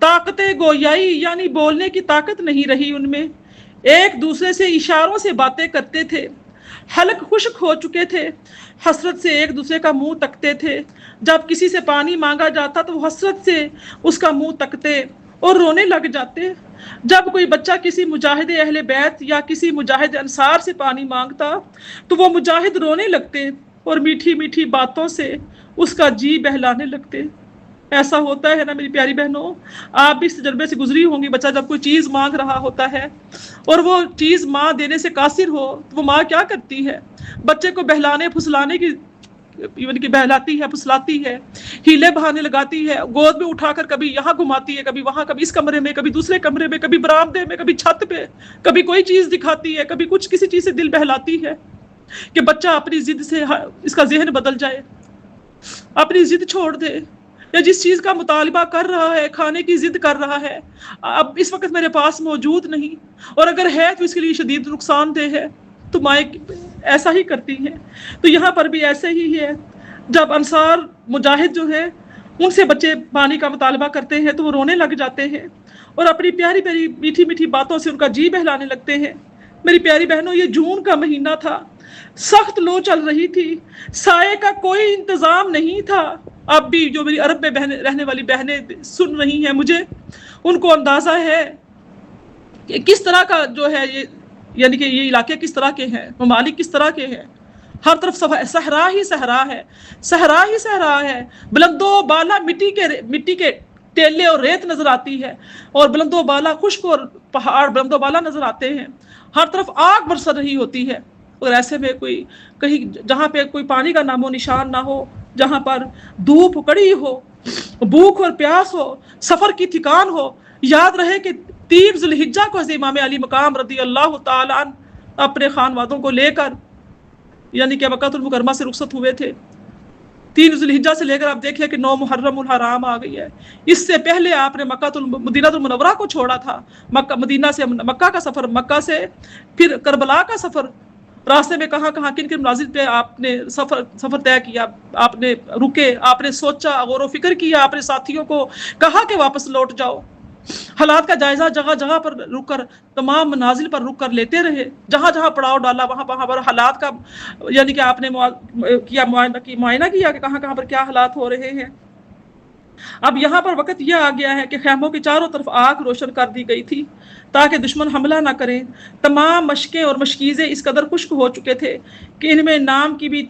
طاقت گویائی یعنی بولنے کی طاقت نہیں رہی ان میں، ایک دوسرے سے اشاروں سے باتیں کرتے تھے، حلق خشک ہو چکے تھے، حسرت سے ایک دوسرے کا منہ تکتے تھے، جب کسی سے پانی مانگا جاتا تو وہ حسرت سے اس کا منہ تکتے اور رونے لگ جاتے۔ جب کوئی بچہ کسی مجاہد اہل بیت یا کسی مجاہد انصار سے پانی مانگتا تو وہ مجاہد رونے لگتے اور میٹھی میٹھی باتوں سے اس کا جی بہلانے لگتے۔ ایسا ہوتا ہے نا میری پیاری بہنوں، آپ بھی اس تجربے سے گزری ہوں گی، بچہ جب کوئی چیز مانگ رہا ہوتا ہے اور وہ چیز ماں دینے سے قاصر ہو تو وہ ماں کیا کرتی ہے، بچے کو بہلانے پھسلانے کی بہلاتی ہے، پھسلاتی ہے، ہیلے بہانے لگاتی ہے، گود میں اٹھا کر کبھی یہاں گھماتی ہے، کبھی وہاں، کبھی اس کمرے میں، کبھی دوسرے کمرے میں، کبھی برآمدے میں، کبھی چھت پہ، کبھی کوئی چیز دکھاتی ہے، کبھی کچھ کسی چیز سے دل بہلاتی ہے کہ بچہ اپنی ضد سے اس کا ذہن بدل جائے، اپنی ضد چھوڑ دے، یا جس چیز کا مطالبہ کر رہا ہے، کھانے کی ضد کر رہا ہے، اب اس وقت میرے پاس موجود نہیں، اور اگر ہے تو اس کے لیے شدید نقصان دہ ہے، تو مائیں ایسا ہی کرتی ہیں۔ تو یہاں پر بھی ایسے ہی ہے، جب انصار مجاہد جو ہے ان سے بچے پانی کا مطالبہ کرتے ہیں تو وہ رونے لگ جاتے ہیں اور اپنی پیاری پیاری میٹھی میٹھی باتوں سے ان کا جی بہلانے لگتے ہیں۔ میری پیاری بہنوں، یہ جون کا مہینہ تھا، سخت لو چل رہی تھی، سائے کا کوئی انتظام نہیں تھا۔ اب بھی جو میری عرب میں رہنے والی بہنیں سن رہی ہیں مجھے، ان کو اندازہ ہے کہ کس طرح کا جو ہے یہ، یعنی کہ یہ علاقے کس طرح کے ہیں، ممالک کس طرح کے ہیں، ہر طرف صحرا ہی صحرا ہے، صحرا ہی صحرا ہے، بلند و بالا مٹی کے ٹیلے اور ریت نظر آتی ہے، اور بلند و بالا خشک اور پہاڑ بلند و بالا نظر آتے ہیں، ہر طرف آگ برس رہی ہوتی ہے، اور ایسے میں کوئی کہیں جہاں پہ کوئی پانی کا نام و نشان نہ ہو، جہاں پر دھوپ کڑی ہو، بھوک اور پیاس ہو، سفر کی تھکان ہو، یاد رہے کہ 3 ذی الحجہ کو حضرت امام علی مقام رضی اللہ تعالیٰ عنہ اپنے خانوادوں کو لے کر یعنی کہ مکہ المکرمہ سے رخصت ہوئے تھے۔ 3 ذی الحجہ سے لے کر آپ دیکھیں کہ 9 محرم الحرام آ گئی ہے، اس سے پہلے آپ نے مدینہ المنورہ کو چھوڑا تھا، مدینہ سے مکہ کا سفر، مکہ سے پھر کربلا کا سفر، راستے میں کہاں کہاں کن کن منازل پہ آپ نے سفر طے کیا، آپ نے رکے، آپ نے سوچا، غور و فکر کیا، آپ نے ساتھیوں کو کہا کہ واپس لوٹ جاؤ، حالات کا جائزہ جگہ جگہ پر رک کر، تمام منازل پر رک کر لیتے رہے، جہاں جہاں پڑاؤ ڈالا وہاں وہاں پر حالات کا یعنی کہ آپ نے معائنہ کیا کہ کہاں کہاں پر کیا حالات ہو رہے ہیں۔ اب یہاں پر وقت یہ آ گیا ہے کہ خیموں کے چاروں طرف آگ روشن کر دی گئی تھی تاکہ دشمن حملہ نہ کریں، تمام مشقیں اور مشکیزیں اس قدر خشک ہو چکے تھے کہ ان میں نام کی بھی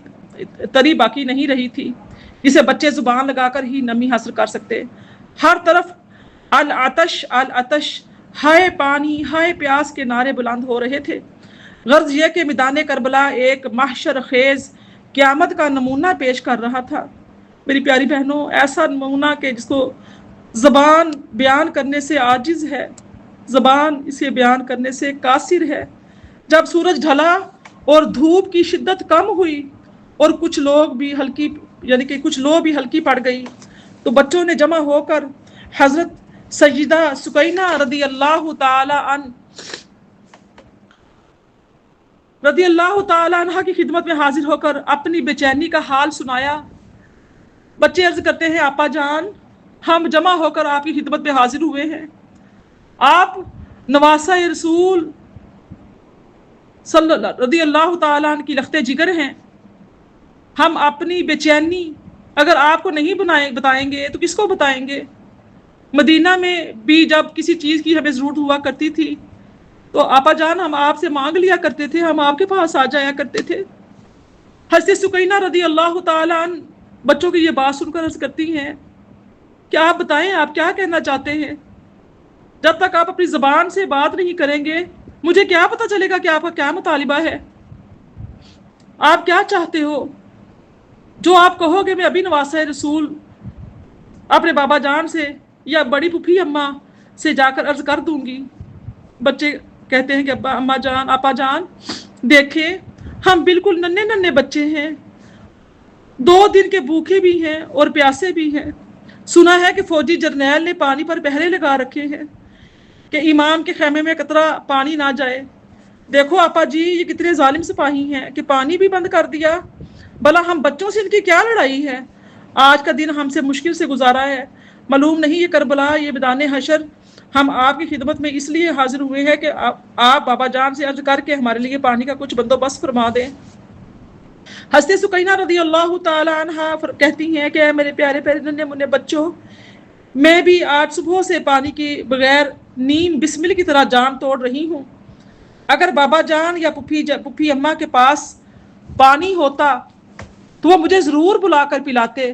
تری باقی نہیں رہی تھی جسے بچے زبان لگا کر ہی نمی حاصل کر سکتے۔ ہر طرف العطش العطش، ہائے پانی ہائے پیاس کے نعرے بلند ہو رہے تھے۔ غرض یہ کہ میدان کربلا ایک محشر خیز قیامت کا نمونہ پیش کر رہا تھا۔ میری پیاری بہنوں، ایسا نمونہ کہ جس کو زبان بیان کرنے سے عاجز ہے، زبان اسے بیان کرنے سے قاصر ہے۔ جب سورج ڈھلا اور دھوپ کی شدت کم ہوئی اور کچھ لو بھی ہلکی پڑ گئی تو بچوں نے جمع ہو کر حضرت سیدہ سکینہ رضی اللہ تعالی عنہ کی خدمت میں حاضر ہو کر اپنی بے چینی کا حال سنایا۔ بچے عرض کرتے ہیں، آپا جان، ہم جمع ہو کر آپ کی خدمت میں حاضر ہوئے ہیں، آپ نواسہ رسول صلی اللہ رضی اللہ تعالیٰ عنہ کی لخت جگر ہیں. ہم اپنی بے چینی اگر آپ کو نہیں بتائیں گے تو کس کو بتائیں گے؟ مدینہ میں بھی جب کسی چیز کی ہمیں ضرورت ہوا کرتی تھی تو آپا جان ہم آپ سے مانگ لیا کرتے تھے، ہم آپ کے پاس آ جایا کرتے تھے. حضرت سکینہ رضی اللہ تعالیٰ عنہ بچوں کی یہ بات سن کر عرض کرتی ہیں کہ آپ بتائیں آپ کیا کہنا چاہتے ہیں؟ جب تک آپ اپنی زبان سے بات نہیں کریں گے مجھے کیا پتہ چلے گا کہ آپ کا کیا مطالبہ ہے، آپ کیا چاہتے ہو؟ جو آپ کہو گے میں ابھی نواسہ رسول اپنے بابا جان سے یا بڑی پھوپھی اماں سے جا کر عرض کر دوں گی. بچے کہتے ہیں کہ ابا اماں جان آپا جان دیکھیں ہم بالکل ننھے ننھے بچے ہیں، 2 دن کے بھوکے بھی ہیں اور پیاسے بھی ہیں. سنا ہے کہ فوجی جرنیل نے پانی پر پہرے لگا رکھے ہیں کہ امام کے خیمے میں قطرہ پانی نہ جائے. دیکھو آپا جی یہ کتنے ظالم سپاہی ہیں کہ پانی بھی بند کر دیا. بھلا ہم بچوں سے ان کی کیا لڑائی ہے؟ آج کا دن ہم سے مشکل سے گزارا ہے. معلوم نہیں یہ کربلا یہ میدان حشر ہم آپ کی خدمت میں اس لیے حاضر ہوئے ہیں کہ آپ بابا جان سے عرض کر کے ہمارے لیے پانی کا کچھ بندوبست فرما دیں. حضرت سکینہ رضی اللہ تعالی عنہا کہتی ہیں کہ میرے پیارے پیارے ننھے منھے بچوں، میں بھی آج صبح سے پانی کی بغیر نیم بسمل کی طرح جان توڑ رہی ہوں. اگر بابا جان یا پھوپھی اماں کے پاس پانی ہوتا تو وہ مجھے ضرور بلا کر پلاتے.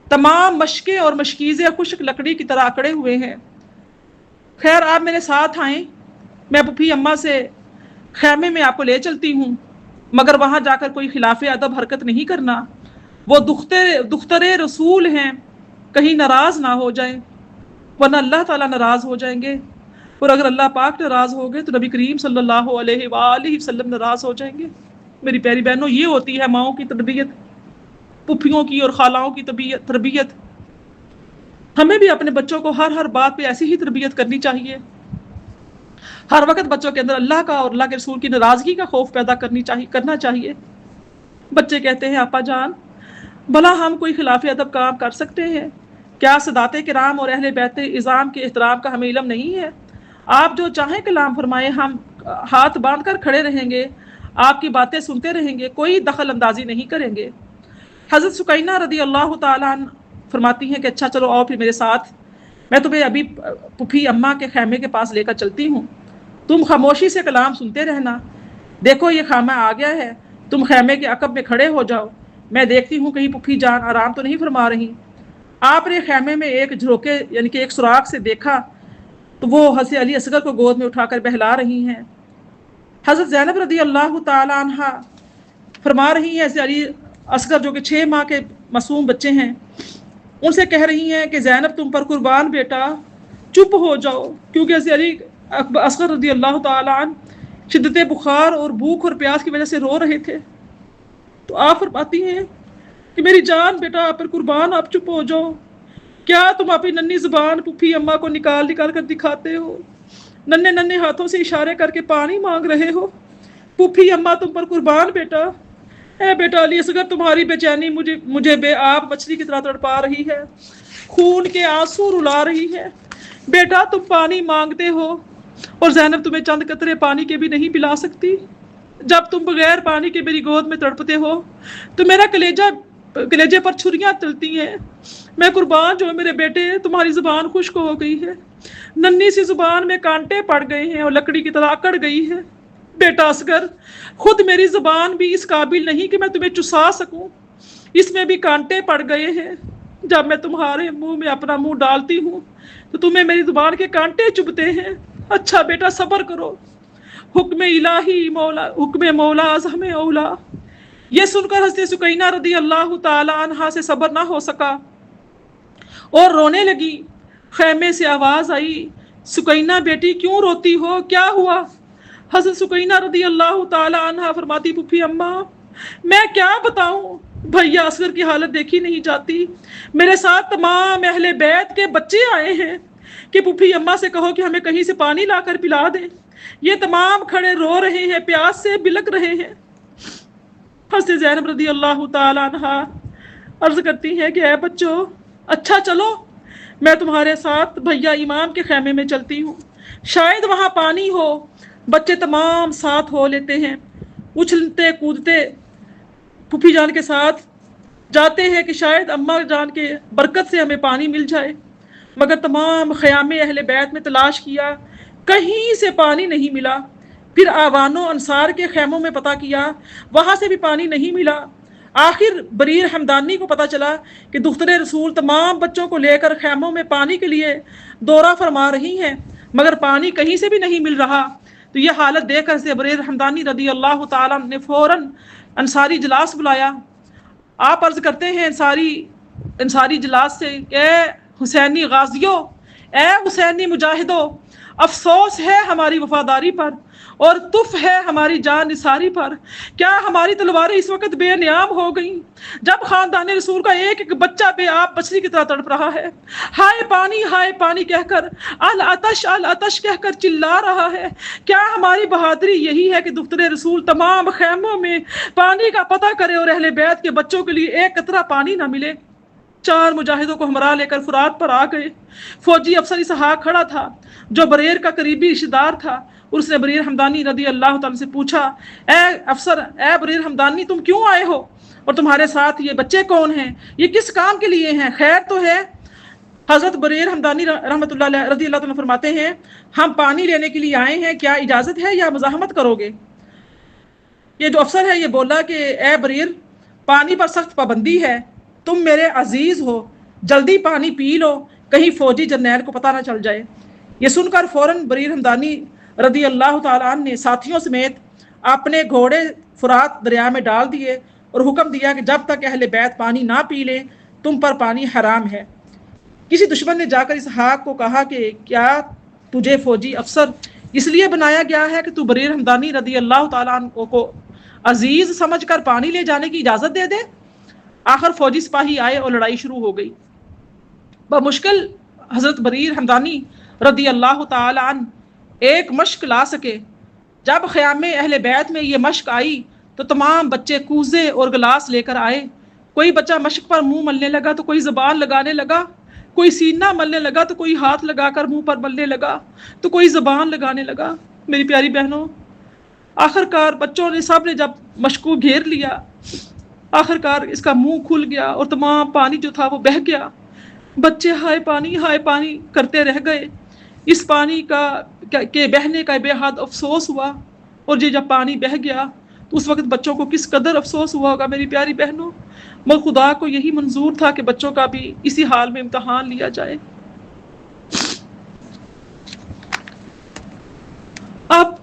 تمام مشقیں اور مشکیزیں خشک لکڑی کی طرح اکڑے ہوئے ہیں. خیر آپ میرے ساتھ آئیں، میں پھوپھی اماں سے خیمے میں آپ کو لے چلتی ہوں، مگر وہاں جا کر کوئی خلاف ادب حرکت نہیں کرنا. وہ دختر رسول ہیں، کہیں ناراض نہ ہو جائیں ورنہ اللہ تعالیٰ ناراض ہو جائیں گے، اور اگر اللہ پاک ناراض ہو گئے تو نبی کریم صلی اللہ علیہ وآلہ وسلم ناراض ہو جائیں گے. میری پیاری بہنوں یہ ہوتی ہے ماؤں کی تربیت، پھوپھیوں کی اور خالاؤں کی تربیت. ہمیں بھی اپنے بچوں کو ہر بات پہ ایسی ہی تربیت کرنی چاہیے. ہر وقت بچوں کے اندر اللہ کا اور اللہ کے رسول کی ناراضگی کا خوف پیدا کرنا چاہیے. بچے کہتے ہیں آپا جان بھلا ہم کوئی خلاف ادب کام کر سکتے ہیں؟ کیا سادات کرام اور اہل بیت اعظام کے احترام کا ہمیں علم نہیں ہے؟ آپ جو چاہیں کلام فرمائیں، ہم ہاتھ باندھ کر کھڑے رہیں گے، آپ کی باتیں سنتے رہیں گے، کوئی دخل اندازی نہیں کریں گے. حضرت سکینہ رضی اللہ تعالیٰ عنہ فرماتی ہیں کہ اچھا چلو آؤ پھر میرے ساتھ، میں تمہیں ابھی پھوپھی اماں کے خیمے کے پاس لے کر چلتی ہوں، تم خاموشی سے کلام سنتے رہنا. دیکھو یہ خیمہ آ گیا ہے، تم خیمے کے عقب میں کھڑے ہو جاؤ، میں دیکھتی ہوں کہیں پھوپھی جان آرام تو نہیں فرما رہی. آپ نے خیمے میں ایک جھروکے یعنی کہ ایک سوراخ سے دیکھا تو وہ حضرت علی اصغر کو گود میں اٹھا کر بہلا رہی ہیں. حضرت زینب رضی اللہ تعالی عنہا فرما رہی ہیں حضرت علی اصغر جو کہ 6 ماہ کے معصوم بچے ہیں ان سے کہہ رہی ہیں کہ زینب تم پر قربان بیٹا چپ ہو جاؤ، کیونکہ حضرت علی اصغر رضی اللہ تعالی عنہ شدت بخار اور بھوک اور پیاس کی وجہ سے رو رہے تھے. تو آپ فرماتی ہیں کہ میری جان بیٹا آپ پر قربان، آپ چپ ہو جاؤ. کیا تم اپنی ننھی زبان پھوپھی اماں کو نکال کر دکھاتے ہو؟ ننھے ننھے ہاتھوں سے اشارے کر کے پانی مانگ رہے ہو. پھوپھی اماں تم پر قربان بیٹا. اے بیٹا علی اصغر تمہاری بے چینی مجھے بے آب مچھلی کی طرح تڑپا رہی ہے، خون کے آنسو رلا رہی ہے. بیٹا تم پانی مانگتے ہو اور زینب تمہیں چند قطرے پانی کے بھی نہیں پلا سکتی. جب تم بغیر پانی کے میری گود میں تڑپتے ہو تو میرا کلیجے پر چھریاں چلتی ہیں. میں قربان جو میرے بیٹے تمہاری زبان خشک ہو گئی ہے، ننھی سی زبان میں کانٹے پڑ گئے ہیں اور لکڑی کی طرح اکڑ گئی ہے. بیٹا اصغر خود میری زبان بھی اس قابل نہیں کہ میں تمہیں چسا سکوں، اس میں بھی کانٹے پڑ گئے ہیں. جب میں تمہارے منہ میں اپنا منہ ڈالتی ہوں تو تمہیں میری زبان کے کانٹے چبھتے ہیں. اچھا بیٹا صبر کرو، حکم الہی مولا، حکم مولا از ہمیں اولا. یہ سن کر حضرت سکینہ رضی اللہ تعالی عنہا سے صبر نہ ہو سکا اور رونے لگی. خیمے سے آواز آئی سکینہ بیٹی کیوں روتی ہو، کیا ہوا؟ حضرت سکینہ رضی اللہ تعالی عنہا فرماتی پھوپھی اماں میں کیا بتاؤں، بھیا اصغر کی حالت دیکھی نہیں جاتی، میرے ساتھ تمام اہل بیت کے بچے آئے ہیں کہ پھوپھی اماں سے کہو کہ ہمیں کہیں سے پانی لا کر پلا دیں. یہ تمام کھڑے رو رہے ہیں، پیاس سے بلک رہے ہیں. حضرت زینب رضی اللہ تعالی عنہا عرض کرتی ہیں کہ اے بچوں اچھا چلو میں تمہارے ساتھ بھیا امام کے خیمے میں چلتی ہوں، شاید وہاں پانی ہو. بچے تمام ساتھ ہو لیتے ہیں. اچھلتے کودتے پھوپھی جان کے ساتھ جاتے ہیں کہ شاید اماں جان کے برکت سے ہمیں پانی مل جائے، مگر تمام خیام اہل بیت میں تلاش کیا، کہیں سے پانی نہیں ملا۔ پھر آوان و انصار کے خیموں میں پتہ کیا، وہاں سے بھی پانی نہیں ملا۔ آخر بریر حمدانی کو پتہ چلا کہ دختر رسول تمام بچوں کو لے کر خیموں میں پانی کے لیے دورہ فرما رہی ہیں، مگر پانی کہیں سے بھی نہیں مل رہا۔ تو یہ حالت دیکھ کر بریر حمدانی رضی اللہ تعالیٰ نے فوراً انصاری جلاس بلایا۔ آپ عرض کرتے ہیں انصاری جلاس سے، اے حسینی غازیوں، اے حسینی مجاہدوں، افسوس ہے ہماری وفاداری پر اور تف ہے ہماری جان نثاری پر۔ کیا ہماری تلواریں اس وقت بے نیام ہو گئیں جب خاندان رسول کا ایک ایک بچہ بے آب بچڑی کی طرح تڑپ رہا ہے، ہائے پانی کہہ کر، العطش کہہ کر چلا رہا ہے؟ کیا ہماری بہادری یہی ہے کہ دختر رسول تمام خیموں میں پانی کا پتہ کرے اور اہل بیت کے بچوں کے لیے ایک قطرہ پانی نہ ملے؟ 4 مجاہدوں کو ہمراہ لے کر فرات پر آ گئے۔ فوجی افسر اسحاق کھڑا تھا جو بریر کا قریبی رشتہ دار تھا، اور اس نے بریر حمدانی رضی اللہ تعالیٰ سے پوچھا، اے بریر حمدانی، تم کیوں آئے ہو اور تمہارے ساتھ یہ بچے کون ہیں؟ یہ کس کام کے لیے ہیں؟ خیر تو ہے؟ حضرت بریر حمدانی رحمۃ اللہ علیہ رضی اللہ تعالیٰ فرماتے ہیں، ہم پانی لینے کے لیے آئے ہیں، کیا اجازت ہے یا مزاحمت کرو گے؟ یہ جو افسر ہے یہ بولا کہ اے بریر، پانی پر سخت پابندی ہے، تم میرے عزیز ہو، جلدی پانی پی لو، کہیں فوجی جرنیل کو پتہ نہ چل جائے۔ یہ سن کر فوراً بریر حمدانی رضی اللہ تعالیٰ عنہ نے ساتھیوں سمیت اپنے گھوڑے فرات دریا میں ڈال دیے اور حکم دیا کہ جب تک اہل بیت پانی نہ پی لے تم پر پانی حرام ہے۔ کسی دشمن نے جا کر اسحاق کو کہا کہ کیا تجھے فوجی افسر اس لیے بنایا گیا ہے کہ تو بریر حمدانی رضی اللہ تعالیٰ عنہ کو عزیز سمجھ کر پانی لے جانے کی اجازت دے دے؟ آخر فوجی سپاہی آئے اور لڑائی شروع ہو گئی۔ بمشکل حضرت بریر حمدانی رضی اللہ تعالی عنہ ایک مشق لا سکے۔ جب خیام اہل بیت میں یہ مشق آئی تو تمام بچے کوزے اور گلاس لے کر آئے۔ کوئی بچہ مشق پر منہ ملنے لگا تو کوئی زبان لگانے لگا، کوئی سینہ ملنے لگا تو کوئی ہاتھ لگا کر منہ پر ملنے لگا تو کوئی زبان لگانے لگا۔ میری پیاری بہنوں، آخرکار بچوں نے سب نے جب مشق کو گھیر لیا، آخرکار اس کا منہ کھل گیا اور تمام پانی جو تھا وہ بہہ گیا۔ بچے ہائے پانی کرتے رہ گئے۔ اس پانی کے بہنے کا بے حد افسوس ہوا، اور جب پانی بہہ گیا تو اس وقت بچوں کو کس قدر افسوس ہوا ہوگا میری پیاری بہنوں۔ مگر خدا کو یہی منظور تھا کہ بچوں کا بھی اسی حال میں امتحان لیا جائے۔ اب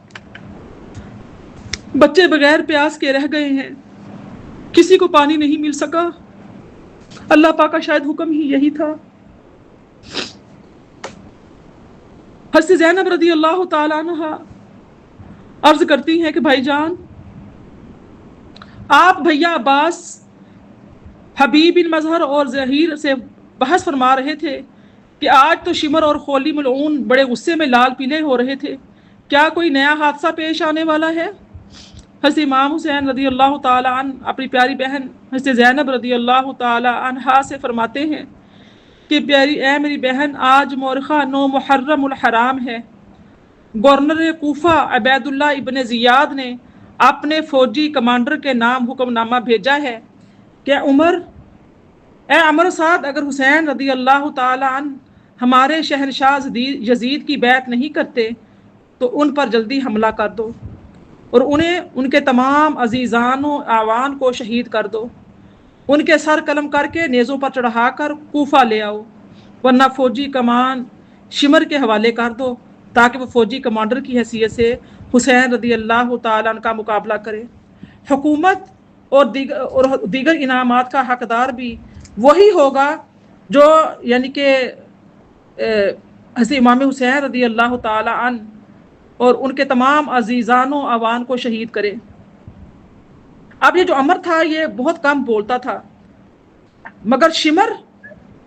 بچے بغیر پیاس کے رہ گئے ہیں، کسی کو پانی نہیں مل سکا۔ اللہ پاک کا شاید حکم ہی یہی تھا۔ حضرت زینب رضی اللہ تعالیٰ عنہ عرض کرتی ہیں کہ بھائی جان، آپ بھیا عباس حبیب بن مظہر اور ظہیر سے بحث فرما رہے تھے کہ آج تو شمر اور خولی ملعون بڑے غصے میں لال پیلے ہو رہے تھے، کیا کوئی نیا حادثہ پیش آنے والا ہے؟ حضرت امام حسین رضی اللہ تعالیٰ عنہ اپنی پیاری بہن حضرت زینب رضی اللہ تعالیٰ عنہا سے فرماتے ہیں کہ اے میری بہن، آج مورخہ 9 محرم الحرام ہے۔ گورنر کوفہ عبید اللہ ابن زیاد نے اپنے فوجی کمانڈر کے نام حکم نامہ بھیجا ہے کہ اے عمر سعد، اگر حسین رضی اللہ تعالیٰ عنہ ہمارے شہنشاہ یزید کی بیعت نہیں کرتے تو ان پر جلدی حملہ کر دو اور انہیں ان کے تمام عزیزان و اعوان کو شہید کر دو، ان کے سر قلم کر کے نیزوں پر چڑھا کر کوفہ لے آؤ، ورنہ فوجی کمان شمر کے حوالے کر دو تاکہ وہ فوجی کمانڈر کی حیثیت سے حسین رضی اللہ تعالیٰ عنہ کا مقابلہ کرے۔ حکومت اور دیگر انعامات کا حقدار بھی وہی ہوگا جو یعنی کہ حضرت امام حسین رضی اللہ تعالیٰ عنہ اور ان کے تمام عزیزان و اعوان کو شہید کرے۔ اب یہ جو عمر تھا یہ بہت کم بولتا تھا، مگر شمر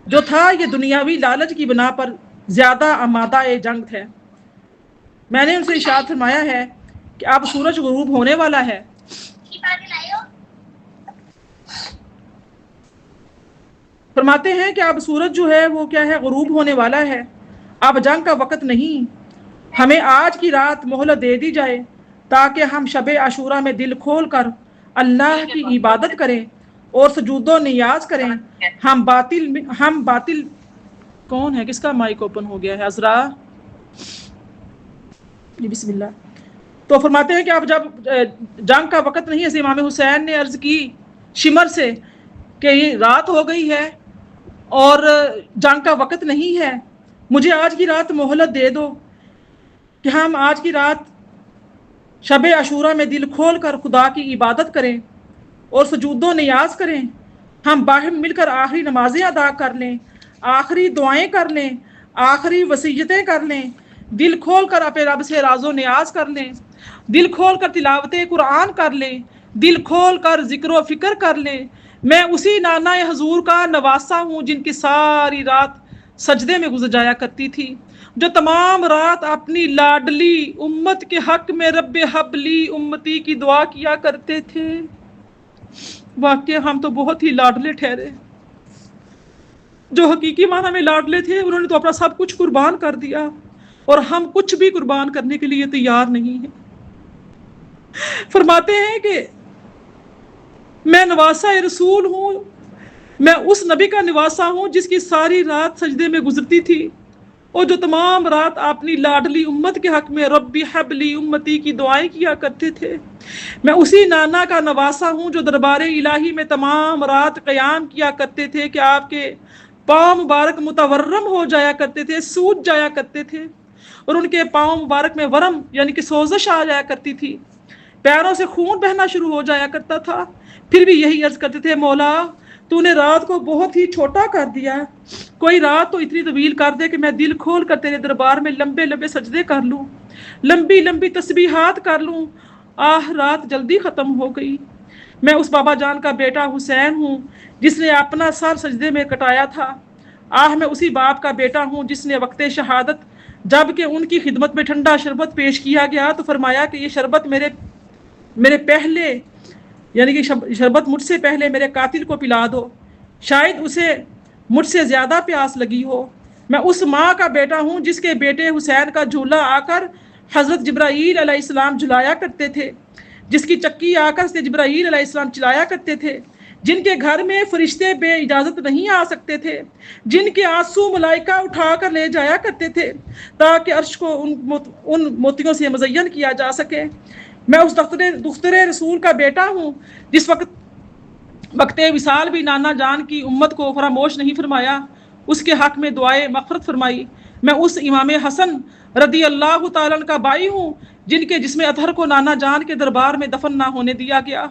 جو تھا یہ دنیاوی لالچ کی بنا پر زیادہ آمادہ جنگ تھے۔ میں نے ان سے ارشاد فرمایا ہے کہ اب سورج غروب ہونے والا ہے، فرماتے ہیں کہ اب سورج جو ہے وہ کیا ہے، غروب ہونے والا ہے، اب جنگ کا وقت نہیں، ہمیں آج کی رات مہلت دے دی جائے، تاکہ ہم شب عاشورہ میں دل کھول کر اللہ کی عبادت کریں اور سجود و نیاز کریں. ہم باطل کون ہے؟ کس کا مائک اوپن ہو گیا ہے؟ عذرا جی بسم اللہ. تو فرماتے ہیں کہ اب جب جنگ کا وقت نہیں ہے، امام حسین نے عرض کی شمر سے کہ یہ رات ہو گئی ہے اور جنگ کا وقت نہیں ہے، مجھے آج کی رات مہلت دے دو کہ ہم آج کی رات شب عاشورہ میں دل کھول کر خدا کی عبادت کریں اور سجود و نیاز کریں. ہم باہم مل کر آخری نمازیں ادا کر لیں، آخری دعائیں کر لیں، آخری وصیتیں کر لیں، دل کھول کر اپنے رب سے راز و نیاز کر لیں، دل کھول کر تلاوت قرآن کر لیں، دل کھول کر ذکر و فکر کر لیں. میں اسی نانا حضور کا نواسا ہوں جن کی ساری رات سجدے میں گزر جایا کرتی تھی، جو تمام رات اپنی لاڈلی امت کے حق میں رب حبلی امتی کی دعا کیا کرتے تھے. واقعہ ہم تو بہت ہی لاڈلے ٹھہرے. جو حقیقی معنی میں لاڈلے تھے انہوں نے تو اپنا سب کچھ قربان کر دیا، اور ہم کچھ بھی قربان کرنے کے لیے تیار نہیں ہیں. فرماتے ہیں کہ میں نواسا رسول ہوں، میں اس نبی کا نواسا ہوں جس کی ساری رات سجدے میں گزرتی تھی اور جو تمام رات اپنی لاڈلی امت کے حق میں ربی حبلی امتی کی دعائیں کیا کرتے تھے. میں اسی نانا کا نواسا ہوں جو دربار الہی میں تمام رات قیام کیا کرتے تھے کہ آپ کے پاؤں مبارک متورم ہو جایا کرتے تھے، سوج جایا کرتے تھے، اور ان کے پاؤں مبارک میں ورم یعنی کہ سوزش آ جایا کرتی تھی، پیروں سے خون بہنا شروع ہو جایا کرتا تھا. پھر بھی یہی عرض کرتے تھے، مولا تو نے رات کو بہت ہی چھوٹا کر دیا، کوئی رات تو اتنی طویل کر دے کہ میں دل کھول کر تیرے دربار میں لمبے لمبے سجدے کر لوں، لمبی لمبی تسبیحات کر لوں. رات جلدی ختم ہو گئی. میں اس بابا جان کا بیٹا حسین ہوں جس نے اپنا سر سجدے میں کٹایا تھا. میں اسی باپ کا بیٹا ہوں جس نے وقت شہادت جب کہ ان کی خدمت میں ٹھنڈا شربت پیش کیا گیا تو فرمایا کہ یہ شربت میرے پہلے یعنی کہ شربت مجھ سے پہلے میرے قاتل کو پلا دو، شاید اسے مجھ سے زیادہ پیاس لگی ہو. میں اس ماں کا بیٹا ہوں جس کے بیٹے حسین کا جھولا آ کر حضرت جبرائیل علیہ السلام جھلایا کرتے تھے، جس کی چکی آ کر سے جبرائیل علیہ السلام چلایا کرتے تھے، جن کے گھر میں فرشتے بے اجازت نہیں آ سکتے تھے، جن کے آنسو ملائکہ اٹھا کر لے جایا کرتے تھے تاکہ عرش کو ان موتیوں سے مزین کیا جا سکے. میں اس دختر رسول کا بیٹا ہوں جس وقت وصال بھی نانا جان کی امت کو فراموش نہیں فرمایا، اس کے حق میں دعائے مغفرت فرمائی. میں اس امام حسن رضی اللہ تعالیٰ کا بھائی ہوں جن کے جسم اطہر کو نانا جان کے دربار میں دفن نہ ہونے دیا گیا.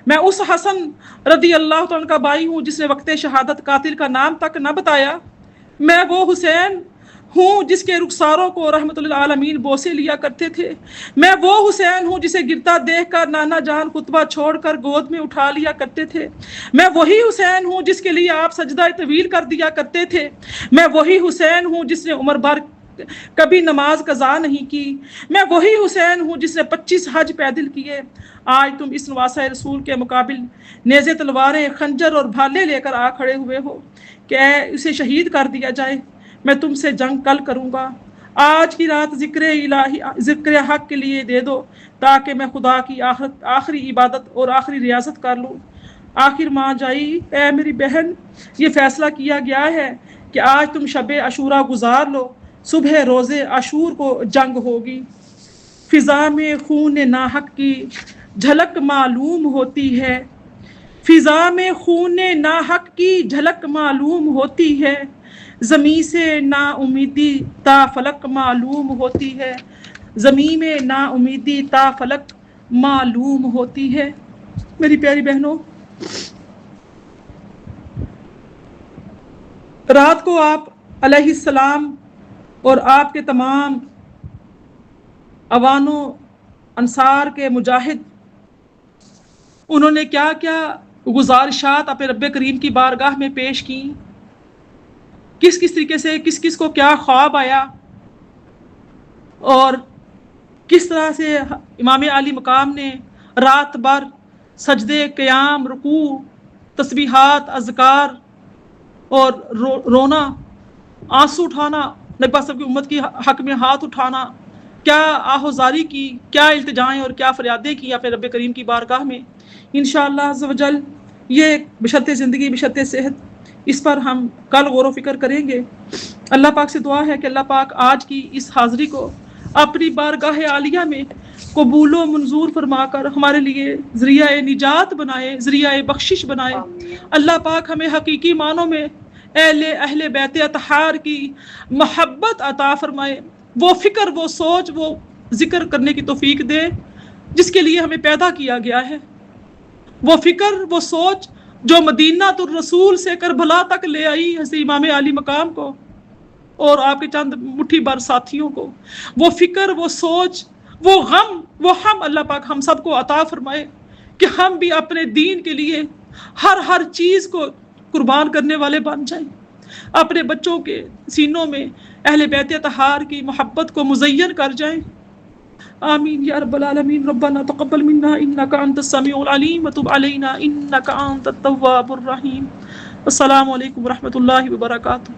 میں اس حسن رضی اللہ تعالیٰ کا بھائی ہوں جس نے وقت شہادت قاتل کا نام تک نہ بتایا. میں وہ حسین ہوں جس کے رخساروں کو رحمت للعالمین بوسے لیا کرتے تھے. میں وہ حسین ہوں جسے گرتا دیکھ کر نانا جان خطبہ چھوڑ کر گود میں اٹھا لیا کرتے تھے. میں وہی حسین ہوں جس کے لیے آپ سجدہ طویل کر دیا کرتے تھے. میں وہی حسین ہوں جس نے عمر بھر کبھی نماز قضا نہیں کی. میں وہی حسین ہوں جس نے 25 حج پیدل کیے. آج تم اس نواسہ رسول کے مقابل نیزے تلواریں خنجر اور بھالے لے کر آ کھڑے ہوئے ہو کہ اسے شہید کر دیا جائے. میں تم سے جنگ کل کروں گا. آج کی رات ذکر حق کے لیے دے دو تاکہ میں خدا کی آخری عبادت اور آخری ریاضت کر لوں. آخر ماں جائی، اے میری بہن، یہ فیصلہ کیا گیا ہے کہ آج تم شب عاشورہ گزار لو، صبح روز عاشور کو جنگ ہوگی. فضا میں خون ناحق کی جھلک معلوم ہوتی ہے، فضا میں خون ناحق کی جھلک معلوم ہوتی ہے، زمیں سے نا امیدی تا فلک معلوم ہوتی ہے، زمیں میں نا امیدی تا فلک معلوم ہوتی ہے. میری پیاری بہنوں، رات کو آپ علیہ السلام اور آپ کے تمام عوان و انصار کے مجاہد انہوں نے کیا کیا گزارشات اپنے رب کریم کی بارگاہ میں پیش کی، کس کس طریقے سے کس کو کیا خواب آیا، اور کس طرح سے امام عالی مقام نے رات بھر سجدے، قیام، رکوع، تسبیحات، اذکار اور رونا، آنسو اٹھانا، نبی پاک صلی اللہ علیہ وسلم کی امت کی حق میں ہاتھ اٹھانا، کیا آہوزاری کی، کیا التجائیں اور کیا فریادیں کی اپنے رب کریم کی بارگاہ میں. انشاءاللہ عز و جل یہ بشرط زندگی بشرط صحت اس پر ہم کل غور و فکر کریں گے. اللہ پاک سے دعا ہے کہ اللہ پاک آج کی اس حاضری کو اپنی بارگاہ عالیہ میں قبول و منظور فرما کر ہمارے لیے ذریعہ نجات بنائے، ذریعہ بخشش بنائے. اللہ پاک ہمیں حقیقی معنوں میں اہل بیت اطہار کی محبت عطا فرمائے، وہ فکر، وہ سوچ، وہ ذکر کرنے کی توفیق دے جس کے لیے ہمیں پیدا کیا گیا ہے. وہ فکر، وہ سوچ جو مدینہ الرسول سے کربلا تک لے آئی حضرت امام علی مقام کو اور آپ کے چند مٹھی بھر ساتھیوں کو. وہ فکر، وہ سوچ، وہ غم، وہ ہم اللہ پاک ہم سب کو عطا فرمائے کہ ہم بھی اپنے دین کے لیے ہر چیز کو قربان کرنے والے بن جائیں، اپنے بچوں کے سینوں میں اہل بیت اطہار کی محبت کو مزین کر جائیں. آمین یا رب العالمین. ربنا تقبل منا انک انت السمیع العلیم وتب علینا انک انت التواب الرحیم. السلام علیکم ورحمۃ اللہ وبرکاتہ.